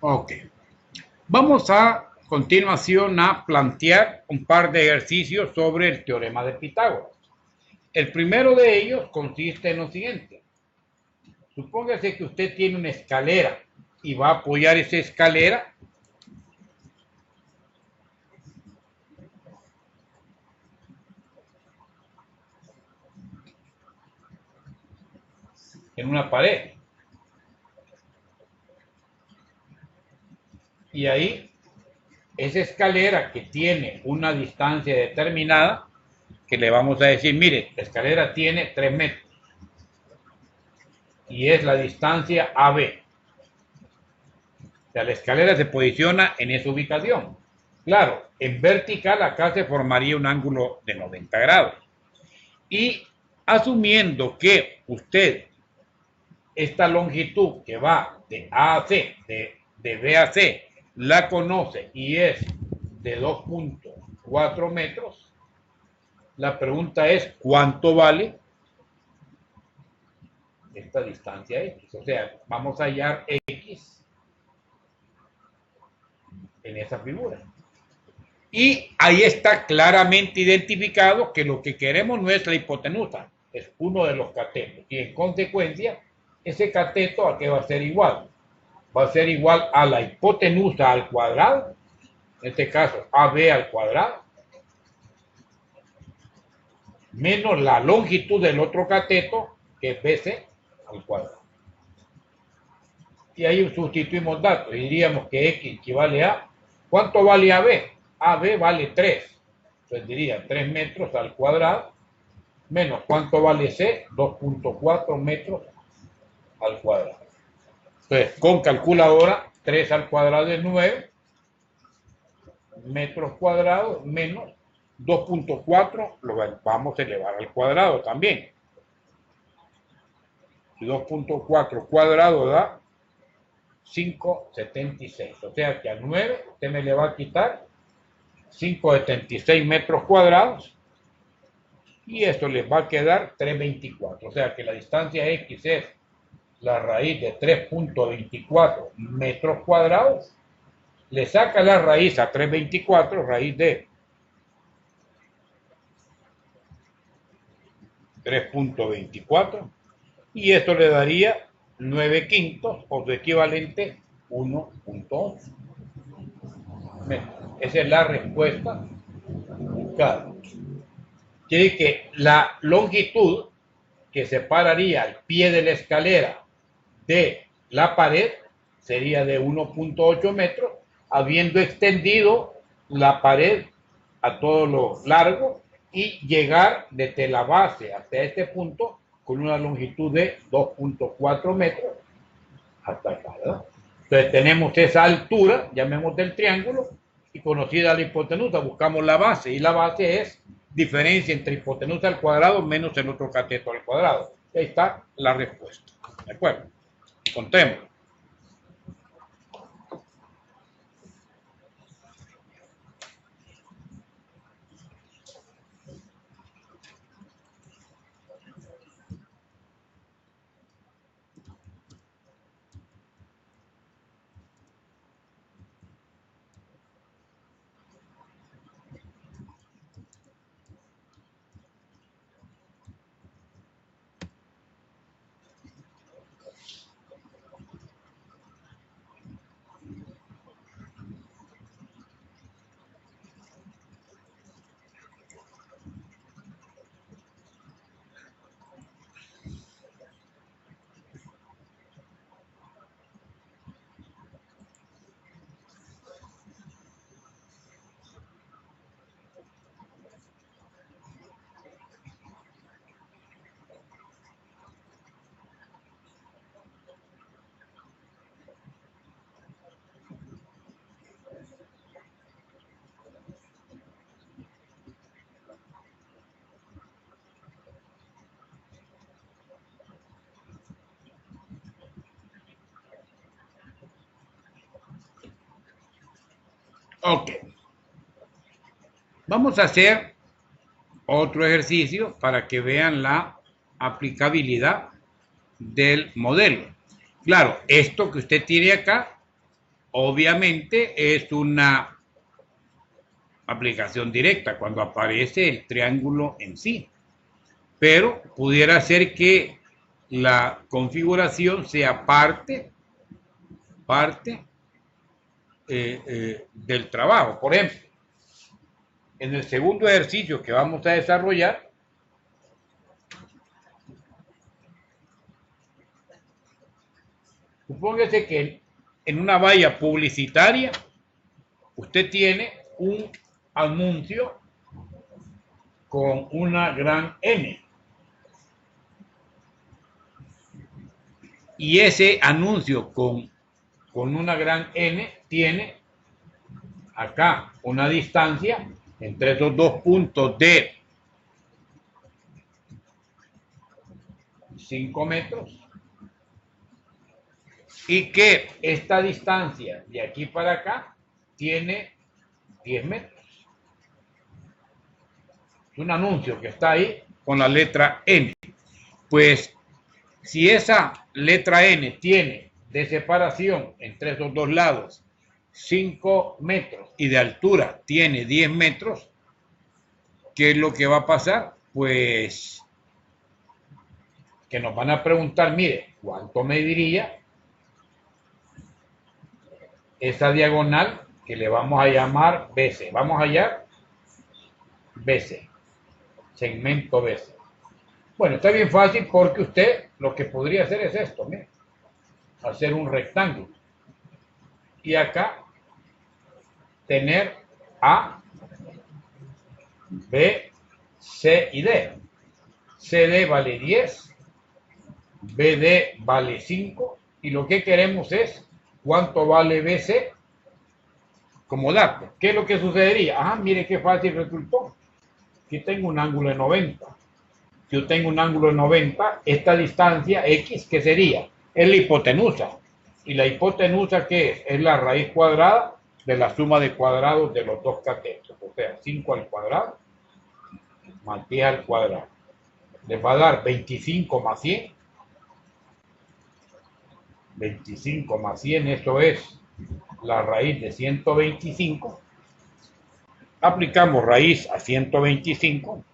[SPEAKER 1] Ok. Vamos a continuación a plantear un par de ejercicios sobre el teorema de Pitágoras. El primero de ellos consiste en lo siguiente. Supóngase que usted tiene una escalera y va a apoyar esa escalera en una pared. Y ahí, esa escalera que tiene una distancia determinada, que le vamos a decir, mire, la escalera tiene 3 metros y es la distancia AB. O sea, la escalera se posiciona en esa ubicación. Claro, en vertical acá se formaría un ángulo de 90 grados. Y asumiendo que usted esta longitud que va de A a C, de B a C, la conoce y es de 2.4 metros, la pregunta es, ¿cuánto vale esta distancia X? O sea, vamos a hallar X en esa figura. Y ahí está claramente identificado que lo que queremos no es la hipotenusa, es uno de los catetos. Y en consecuencia, ese cateto a qué va a ser igual. Va a ser igual a la hipotenusa al cuadrado, en este caso AB al cuadrado, menos la longitud del otro cateto, que es BC al cuadrado. Y ahí sustituimos datos y diríamos que X equivale a, ¿cuánto vale AB? AB vale 3. Entonces diría 3 metros al cuadrado, menos ¿cuánto vale C? 2.4 metros al cuadrado. Entonces, con calculadora, 3 al cuadrado es 9 metros cuadrados menos 2.4 lo vamos a elevar al cuadrado también. 2.4 cuadrado da 5,76. O sea que al 9 usted me le va a quitar 5,76 metros cuadrados y esto les va a quedar 3,24. O sea que la distancia X es la raíz de 3.24 metros cuadrados. Le saca la raíz a 3,24, raíz de 3.24 y esto le daría 9 quintos o su equivalente 1.11. Esa es la respuesta buscada. Quiere decir que la longitud que separaría el pie de la escalera de la pared sería de 1.8 metros, habiendo extendido la pared a todo lo largo y llegar desde la base hasta este punto con una longitud de 2.4 metros hasta acá, ¿verdad? Entonces tenemos esa altura, llamemos del triángulo, y conocida la hipotenusa, buscamos la base, y la base es diferencia entre hipotenusa al cuadrado menos el otro cateto al cuadrado. Ahí está la respuesta. ¿De acuerdo? Contemos. Ok. Vamos a hacer otro ejercicio para que vean la aplicabilidad del modelo. Claro, esto que usted tiene acá, obviamente es una aplicación directa cuando aparece el triángulo en sí, pero pudiera ser que la configuración sea parte del trabajo. Por ejemplo, en el segundo ejercicio que vamos a desarrollar, supóngase que en una valla publicitaria usted tiene un anuncio con una gran N. Y ese anuncio con una gran N tiene acá una distancia entre esos dos puntos de 5 metros y que esta distancia de aquí para acá tiene 10 metros. Es un anuncio que está ahí con la letra N. Pues si esa letra N tiene de separación entre esos dos lados 5 metros y de altura tiene 10 metros, ¿qué es lo que va a pasar? Pues que nos van a preguntar, mire, ¿cuánto mediría esa diagonal que le vamos a llamar BC? Vamos allá, BC, segmento BC. Bueno, está bien fácil porque usted lo que podría hacer es esto, mire, hacer un rectángulo. Y acá tener A, B, C y D. CD vale 10, BD vale 5 y lo que queremos es cuánto vale BC como dato. ¿Qué es lo que sucedería? Ajá, mire qué fácil resultó. Aquí tengo un ángulo de 90. Si yo tengo un ángulo de 90, esta distancia X, ¿qué sería? Es la hipotenusa. ¿Y la hipotenusa qué es? Es la raíz cuadrada de la suma de cuadrados de los dos catetos. O sea, 5 al cuadrado más 10 al cuadrado. Les va a dar 25 más 100. 25 más 100, eso es la raíz de 125. Aplicamos raíz a 125.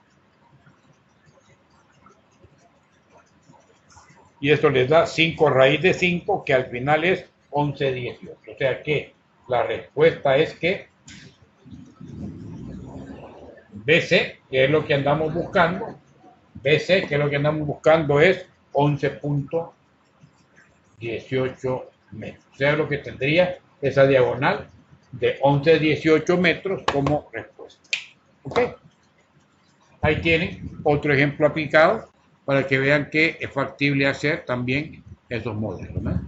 [SPEAKER 1] Y eso les da 5 raíz de 5, que al final es 11/18. O sea que la respuesta es que BC, que es lo que andamos buscando, BC, que es lo que andamos buscando, es 11.18. metros. O sea, lo que tendría esa diagonal de 11, 18 metros como respuesta. ¿Ok? Ahí tienen otro ejemplo aplicado para que vean que es factible hacer también esos modelos, ¿no?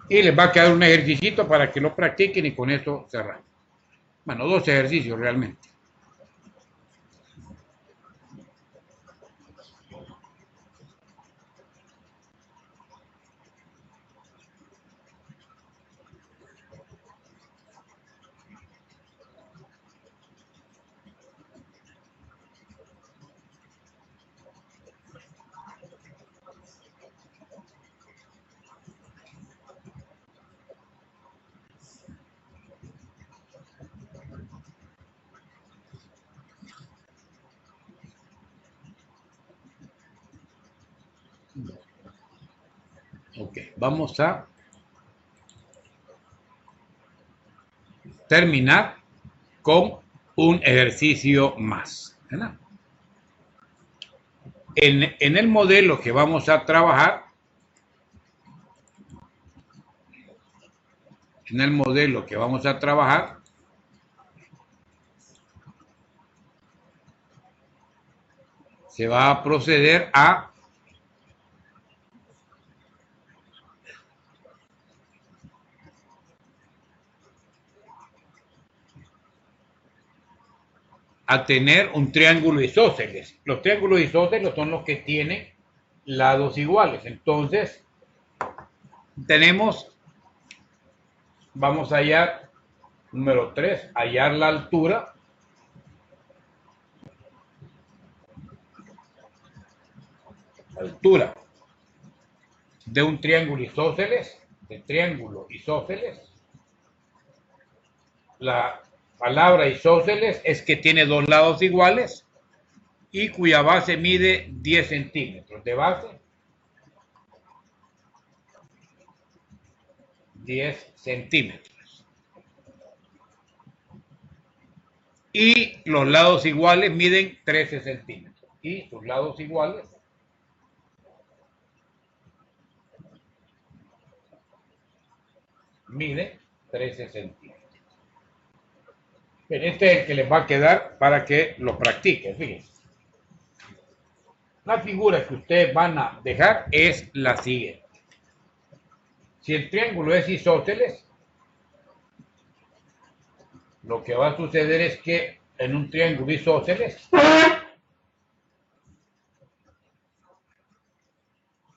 [SPEAKER 1] Y les va a quedar un ejercicio para que lo practiquen y con eso cerramos. Bueno, 2 ejercicios realmente. Ok, vamos a terminar con un ejercicio más, ¿verdad? En el modelo que vamos a trabajar, se va a proceder a tener un triángulo isósceles. Los triángulos isósceles son los que tienen lados iguales. Entonces, vamos a hallar, número 3, hallar la altura de un triángulo isósceles, La palabra isósceles es que tiene dos lados iguales y cuya base mide 10 centímetros de base, 10 centímetros. Y los lados iguales miden 13 centímetros. Y sus lados iguales miden 13 centímetros. Este es el que les va a quedar para que lo practiquen. Fíjense. La figura que ustedes van a dejar es la siguiente. Si el triángulo es isósceles, lo que va a suceder es que en un triángulo isósceles,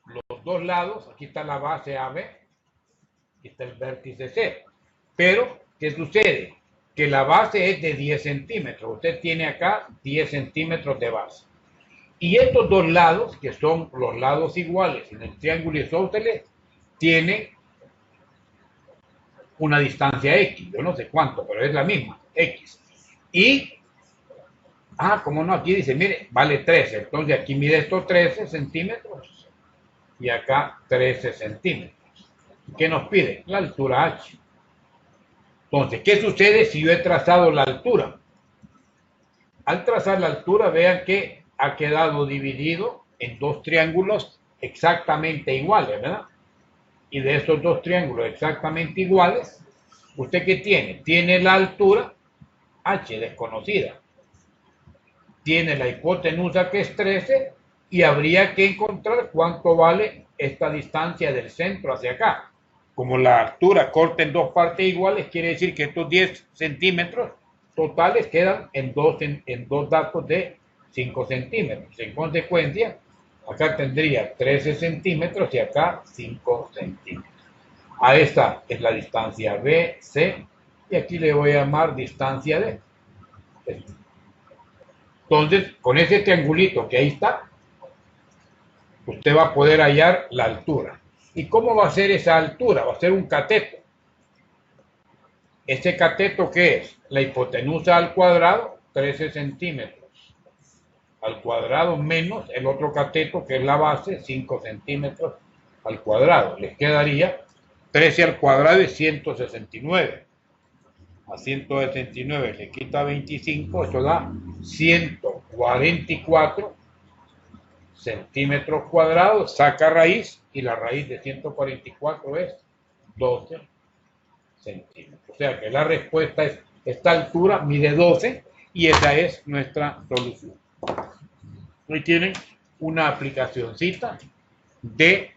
[SPEAKER 1] los dos lados, aquí está la base AB, aquí está el vértice C. Pero, ¿qué sucede? Que la base es de 10 centímetros. Usted tiene acá 10 centímetros de base. Y estos dos lados, que son los lados iguales en el triángulo isósceles, tienen una distancia X. Yo no sé cuánto, pero es la misma, X. Y, como no, aquí dice, mire, vale 13. Entonces aquí mide estos 13 centímetros y acá 13 centímetros. ¿Qué nos pide? La altura H. Entonces, ¿qué sucede si yo he trazado la altura? Al trazar la altura, vean que ha quedado dividido en dos triángulos exactamente iguales, ¿verdad? Y de esos dos triángulos exactamente iguales, ¿usted qué tiene? Tiene la altura H desconocida. Tiene la hipotenusa que es 13 y habría que encontrar cuánto vale esta distancia del centro hacia acá. Como la altura corta en dos partes iguales, quiere decir que estos 10 centímetros totales quedan en dos datos de 5 centímetros. En consecuencia, acá tendría 13 centímetros y acá 5 centímetros. A esta es la distancia BC y aquí le voy a llamar distancia D. Entonces, con ese triangulito que ahí está, usted va a poder hallar la altura. ¿Y cómo va a ser esa altura? Va a ser un cateto. ¿Ese cateto qué es? La hipotenusa al cuadrado, 13 centímetros al cuadrado, menos el otro cateto que es la base, 5 centímetros al cuadrado. Les quedaría 13 al cuadrado es 169. a 169 le quita 25, eso da 144 centímetros cuadrados, saca raíz y la raíz de 144 es 12 centímetros. O sea que la respuesta es, esta altura mide 12 y esa es nuestra solución. Hoy tienen una aplicacioncita de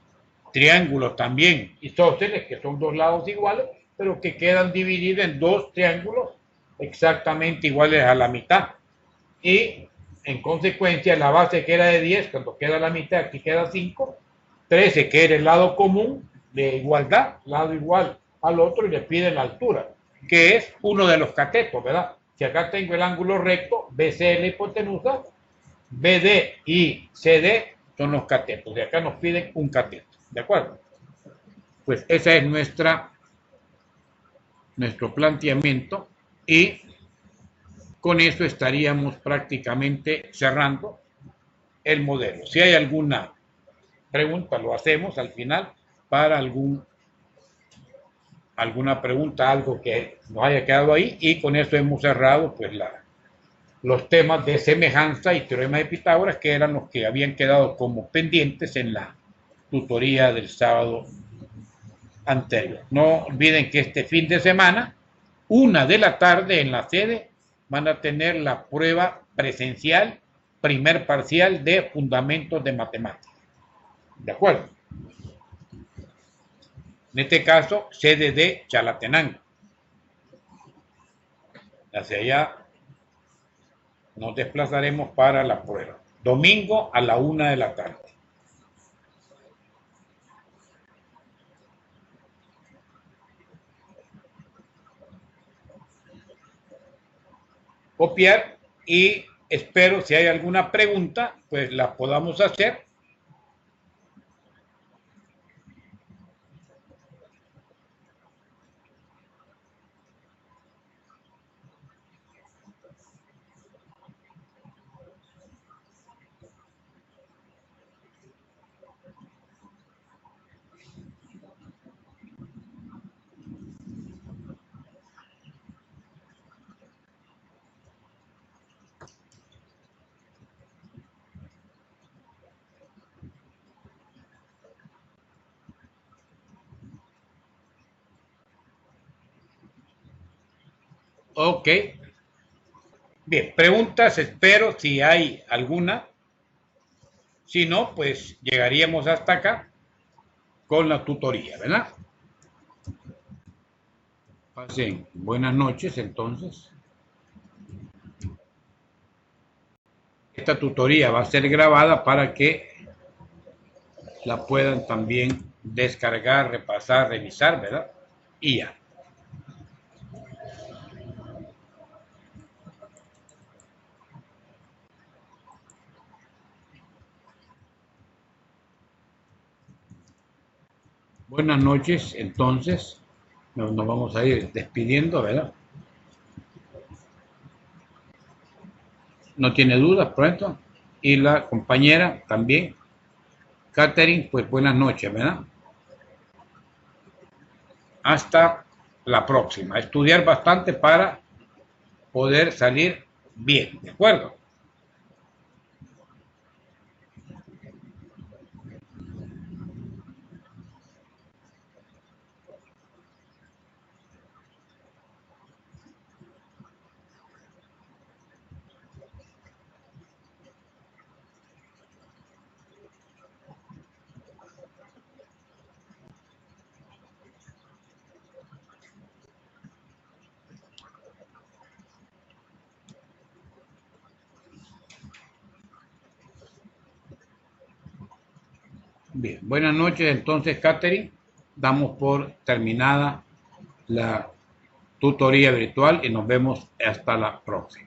[SPEAKER 1] triángulos también isósceles, que son dos lados iguales, pero que quedan divididos en dos triángulos exactamente iguales a la mitad. Y en consecuencia, la base que era de 10, cuando queda la mitad, aquí queda 5, 13, que era el lado común de igualdad, lado igual al otro, y le piden la altura, que es uno de los catetos, ¿verdad? Si acá tengo el ángulo recto, BC la hipotenusa, BD y CD son los catetos. De acá nos piden un cateto, ¿de acuerdo? Pues ese es nuestro planteamiento y con eso estaríamos prácticamente cerrando el modelo. Si hay alguna pregunta, lo hacemos al final para alguna pregunta, algo que nos haya quedado ahí, y con eso hemos cerrado pues los temas de semejanza y teorema de Pitágoras, que eran los que habían quedado como pendientes en la tutoría del sábado anterior. No olviden que este fin de semana, 1 de la tarde en la sede, van a tener la prueba presencial, primer parcial de fundamentos de matemáticas. ¿De acuerdo? En este caso, sede de Chalatenango. Hacia allá nos desplazaremos para la prueba. Domingo a la 1 de la tarde. Copiar y espero si hay alguna pregunta, pues la podamos hacer. Ok. Bien, preguntas, espero si hay alguna. Si no, pues llegaríamos hasta acá con la tutoría, ¿verdad? Pasen buenas noches entonces. Esta tutoría va a ser grabada para que la puedan también descargar, repasar, revisar, ¿verdad? Y ya. Buenas noches, entonces. Nos vamos a ir despidiendo, ¿verdad? No tiene dudas, pronto. Y la compañera también. Catherine, pues buenas noches, ¿verdad? Hasta la próxima. Estudiar bastante para poder salir bien, ¿de acuerdo? Bien, buenas noches entonces, Catherine. Damos por terminada la tutoría virtual y nos vemos hasta la próxima.